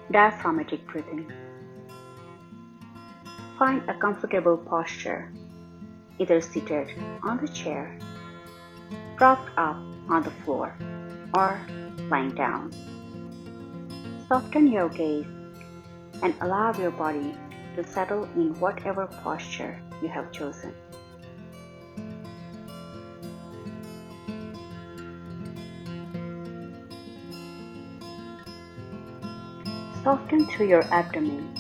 Diaphragmatic breathing. Find a comfortable posture, either seated on the chair, propped up on the floor, or lying down. Soften your gaze and allow your body to settle in whatever posture you have chosen. Soften through your abdomen.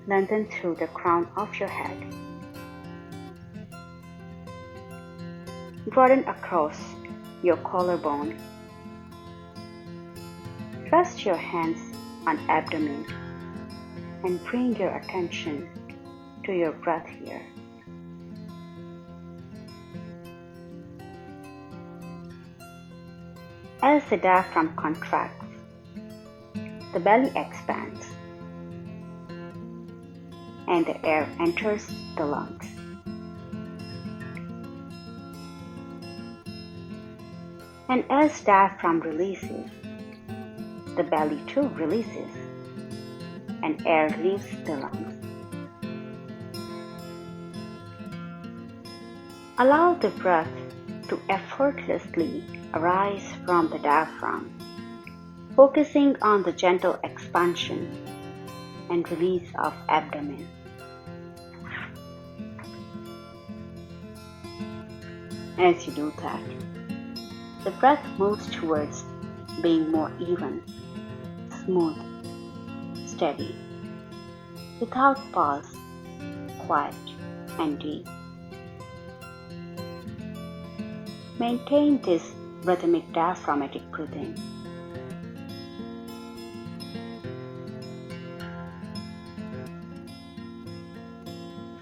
Lengthen through the crown of your head. Broaden across your collarbone. Rest your hands on abdomen and bring your attention to your breath here. As the diaphragm contracts, the belly expands and the air enters the lungs. And as diaphragm releases, the belly too releases and air leaves the lungs. Allow the breath to effortlessly arise from the diaphragm, focusing on the gentle expansion and release of abdomen. As you do that, the breath moves towards being more even, smooth, steady, without pause, quiet and deep. Maintain this rhythmic diaphragmatic breathing.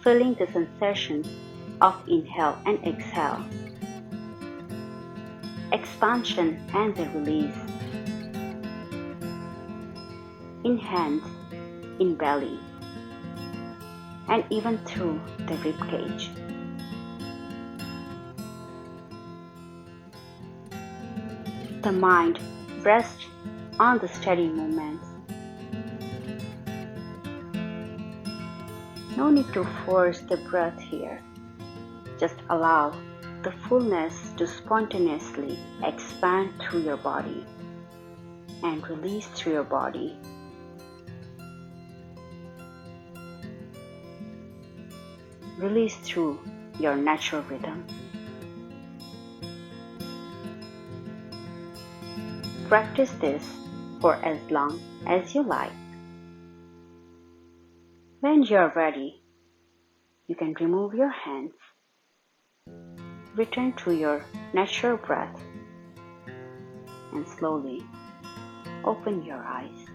Feeling the sensations of inhale and exhale, expansion and the release, in hands, in belly, and even through the rib cage. The mind rests on the steady movements. No need to force the breath here. Just allow the fullness to spontaneously expand through your body and release through your body. Release through your natural rhythm. Practice this for as long as you like. When you are ready, you can remove your hands, return to your natural breath, and slowly open your eyes.